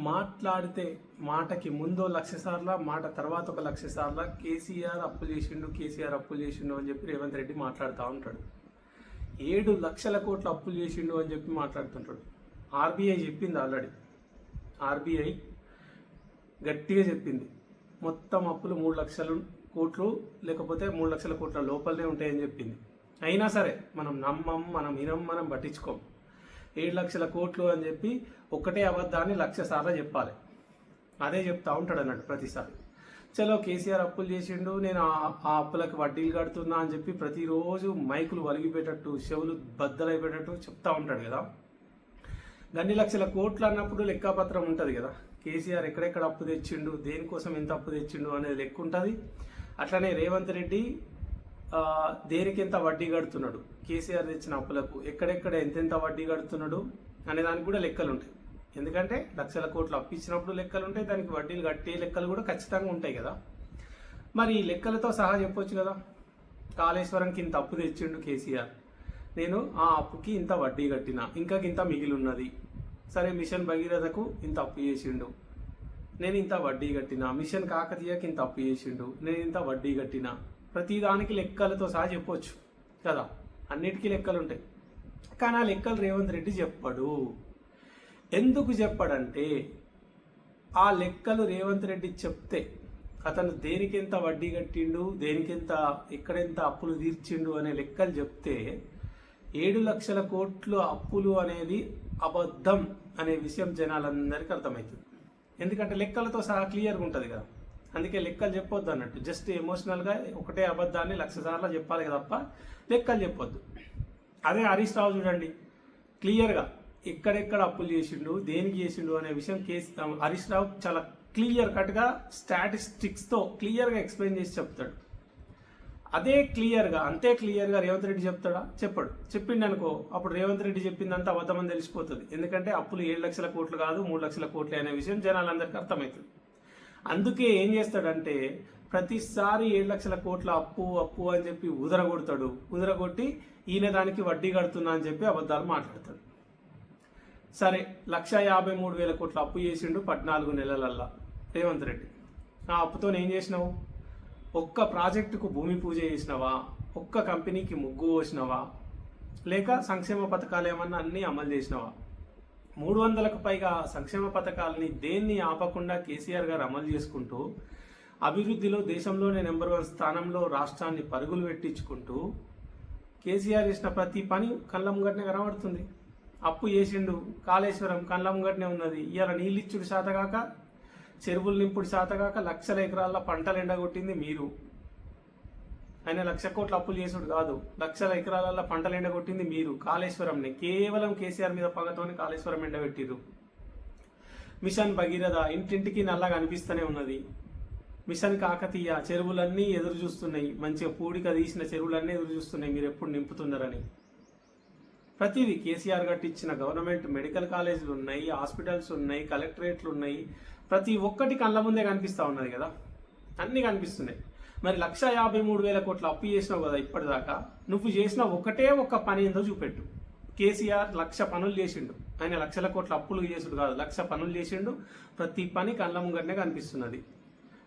మాట్లాడితే మాటకి ముందో 1,00,000 సార్ల, మాట తర్వాత ఒక 1,00,000 సార్ల కేసీఆర్ అప్పులు చేసిండు అని చెప్పి రేవంత్ రెడ్డి మాట్లాడుతూ ఉంటాడు. 7 లక్షల కోట్ల అప్పులు చేసిండు అని చెప్పి మాట్లాడుతుంటాడు. ఆర్బీఐ చెప్పింది ఆల్రెడీ. ఆర్బీఐ గట్టిగా చెప్పింది, మొత్తం అప్పులు 3 లక్షల కోట్లు లేకపోతే 3 లక్షల కోట్ల లోపలనే ఉంటాయని చెప్పింది. అయినా సరే మనం నమ్మం, మనం వినం, మనం పట్టించుకోం. 7 లక్షల కోట్లు అని చెప్పి ఒకటే అబద్ధాన్ని 1,00,000 సార్లు చెప్పాలి. అదే చెప్తా ఉంటాడు అన్నట్టు ప్రతిసారి. చలో కేసీఆర్ అప్పులు చేసిండు, నేను ఆ అప్పులకు వడ్డీలు కడుతున్నా అని చెప్పి ప్రతిరోజు మైకులు వలిగిపోయేటట్టు, చెవులు బద్దలైపోయేటట్టు చెప్తా ఉంటాడు కదా. గన్ని లక్షల కోట్లు అన్నప్పుడు లెక్కాపత్రం ఉంటుంది కదా. కేసీఆర్ ఎక్కడెక్కడ అప్పు తెచ్చిండు, దేనికోసం ఎంత అప్పు తెచ్చిండు అనేది లెక్క ఉంటుంది. అట్లనే రేవంత్ రెడ్డి దేనికి ఎంత వడ్డీ కడుతున్నాడు, కేసీఆర్ తెచ్చిన అప్పులకు ఎక్కడెక్కడ ఎంతెంత వడ్డీ కడుతున్నాడు అనే దానికి కూడా లెక్కలు ఉంటాయి. ఎందుకంటే లక్షల కోట్లు అప్పు ఇచ్చినప్పుడు లెక్కలు ఉంటాయి, దానికి వడ్డీలు కట్టే లెక్కలు కూడా ఖచ్చితంగా ఉంటాయి కదా. మరి ఈ లెక్కలతో సహా చెప్పొచ్చు కదా. కాళేశ్వరంకి ఇంత అప్పు తెచ్చిండు కేసీఆర్, నేను ఆ అప్పుకి ఇంత వడ్డీ కట్టినా, ఇంకా ఇంత మిగిలి ఉన్నది. సరే మిషన్ భగీరథకు ఇంత అప్పు చేసిండు, నేను ఇంత వడ్డీ కట్టినా. మిషన్ కాకతీయకి ఇంత అప్పు చేసిండు, నేను ఇంత వడ్డీ కట్టినా. ప్రతిదానికి లెక్కలతో సహా చెప్పొచ్చు కదా. అన్నిటికీ లెక్కలు ఉంటాయి. కానీ ఆ లెక్కలు రేవంత్ రెడ్డి చెప్పాడు. ఎందుకు చెప్పాడంటే ఆ లెక్కలు రేవంత్ రెడ్డి చెప్తే అతను దేనికెంత వడ్డీ కట్టిండు, దేనికెంత ఎక్కడెంత అప్పులు తీర్చిండు అనే లెక్కలు చెప్తే 7 లక్షల కోట్లు అప్పులు అనేది అబద్ధం అనే విషయం జనాలందరికీ అర్థమవుతుంది. ఎందుకంటే లెక్కలతో సహా క్లియర్గా ఉంటుంది కదా. అందుకే లెక్కలు చెప్పొద్దు అన్నట్టు. జస్ట్ ఎమోషనల్గా ఒకటే అబద్ధాన్ని 1,00,000 సార్లు చెప్పాలి తప్ప లెక్కలు చెప్పొద్దు. అదే హరీష్ రావు చూడండి, క్లియర్గా ఎక్కడెక్కడ అప్పులు చేసిండు, దేనికి చేసిండు అనే విషయం హరీష్ రావు చాలా క్లియర్ కట్గా స్టాటిస్టిక్స్తో క్లియర్గా ఎక్స్ప్లెయిన్ చేసి చెప్తాడు. అదే క్లియర్గా, అంతే క్లియర్గా రేవంత్ రెడ్డి చెప్తాడా? చెప్పాడు. చెప్పిండు అనుకో, అప్పుడు రేవంత్ రెడ్డి చెప్పిందంతా అబద్ధమని తెలిసిపోతుంది. ఎందుకంటే అప్పులు 7 లక్షల కోట్లు కాదు, 3 లక్షల కోట్లు అనే విషయం జనాలందరికీ అర్థమవుతుంది. అందుకే ఏం చేస్తాడంటే ప్రతిసారి 7 లక్షల కోట్ల అప్పు అని చెప్పి ఉదరగొట్టి ఈయన దానికి వడ్డీ కడుతున్నా అని చెప్పి అబద్ధాలు మాట్లాడతాడు. సరే 1,53,000 కోట్ల అప్పు చేసిండు 14 నెలలల్లా రేవంత్ రెడ్డి. ఆ అప్పుతో ఏం చేసినావు? ఒక్క ప్రాజెక్టుకు భూమి పూజ చేసినావా? ఒక్క కంపెనీకి ముగ్గు పోసినావా? లేక సంక్షేమ పథకాలు ఏమన్నా అన్నీ అమలు చేసినావా? 300కు పైగా సంక్షేమ పథకాలని దేన్ని ఆపకుండా కేసీఆర్ గారు అమలు చేసుకుంటూ అభివృద్ధిలో దేశంలోనే నెంబర్ 1 స్థానంలో రాష్ట్రాన్ని పరుగులు పెట్టించుకుంటూ కేసీఆర్ చేసిన ప్రతి పని కళ్ళ ముంగటనే కనబడుతుంది. అప్పు చేసిండు, కాళేశ్వరం కళ్ళ ముంగటనే ఉన్నది. ఇవాళ నీళ్ళిచ్చుడు శాతగాక, చెరువులు నింపుడు శాతగాక లక్షల ఎకరాల్లో పంటలు ఎండగొట్టింది మీరు. ఆయన 1,00,000 కోట్ల అప్పులు చేసుడు కాదు, లక్షల ఎకరాలలో పంటలు ఎండగొట్టింది మీరు. కాళేశ్వరంని కేవలం కేసీఆర్ మీద పగతోని కాళేశ్వరం ఎండబెట్టిరు. మిషన్ భగీరథ ఇంటింటికి నల్లగా అనిపిస్తూనే ఉన్నది. మిషన్ కాకతీయ చెరువులన్నీ ఎదురు చూస్తున్నాయి, మంచిగా పూడిక తీసిన చెరువులన్నీ ఎదురు చూస్తున్నాయి మీరు ఎప్పుడు నింపుతున్నారని. ప్రతిదీ కేసీఆర్ కట్టించిన గవర్నమెంట్ మెడికల్ కాలేజీలు ఉన్నాయి, హాస్పిటల్స్ ఉన్నాయి, కలెక్టరేట్లు ఉన్నాయి. ప్రతి ఒక్కటి కళ్ళ ముందే కనిపిస్తూ ఉన్నది కదా, అన్నీ కనిపిస్తున్నాయి. మరి 1,53,000 కోట్ల అప్పు చేసినావు కదా ఇప్పటిదాకా. నువ్వు చేసిన ఒకటే ఒక్క పని ఏందో చూపెట్టు. కేసీఆర్ 1,00,000 పనులు చేసిండు, ఆయన లక్షల కోట్ల అప్పులు చేసుడు కాదు, 1,00,000 పనులు చేసిండు. ప్రతి పని కళ్ళ ముంగటనే కనిపిస్తున్నది.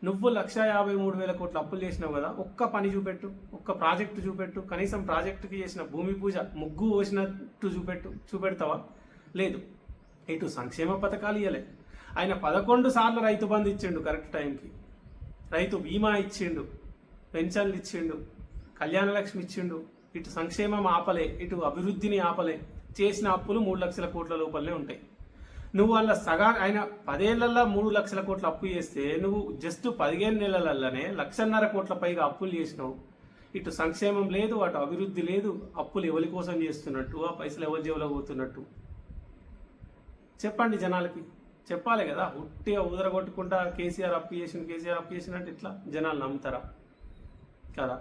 నువ్వు 1,53,000 కోట్ల అప్పులు చేసినావు కదా, ఒక్క పని చూపెట్టు, ఒక్క ప్రాజెక్టు చూపెట్టు. కనీసం ప్రాజెక్టుకి చేసిన భూమి పూజ, ముగ్గు పోసినట్టు చూపెడతావా? లేదు. ఇటు సంక్షేమ పథకాలు ఇవ్వలే. ఆయన 11 సార్లు రైతు బంధు ఇచ్చిండు కరెక్ట్ టైంకి, రైతు బీమా ఇచ్చిండు, పెన్షన్లు ఇచ్చిండు, కళ్యాణ లక్ష్మి ఇచ్చిండు. ఇటు సంక్షేమం ఆపలే, ఇటు అభివృద్ధిని ఆపలే. చేసిన అప్పులు 3 లక్షల కోట్ల లోపలనే ఉంటాయి. నువ్వు అలా ఆయన 10 ఏళ్లలో 3 లక్షల కోట్ల అప్పు చేస్తే నువ్వు జస్ట్ 15 నెలలలోనే 1,50,000 కోట్ల పైగా అప్పులు చేసినావు. ఇటు సంక్షేమం లేదు, అటు అభివృద్ధి లేదు. అప్పులు ఎవరి కోసం చేస్తున్నట్టు, ఆ పైసలు ఎవరి జేబులో పోతున్నట్టు చెప్పండి జనాలకి. చెప్పాలి కదా. ఉట్టిగా ఉదరగొట్టుకుంటా కేసీఆర్ అప్పు చేసినట్టు ఇట్లా జనాలు నమ్ముతారా? కదా.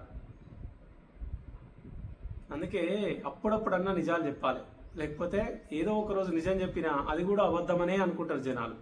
అందుకే అప్పుడప్పుడన్నా నిజాలు చెప్పాలి. లేకపోతే ఏదో ఒక రోజు నిజం చెప్పినా అది కూడా అబద్ధమనే అనుకుంటారు జనాలు.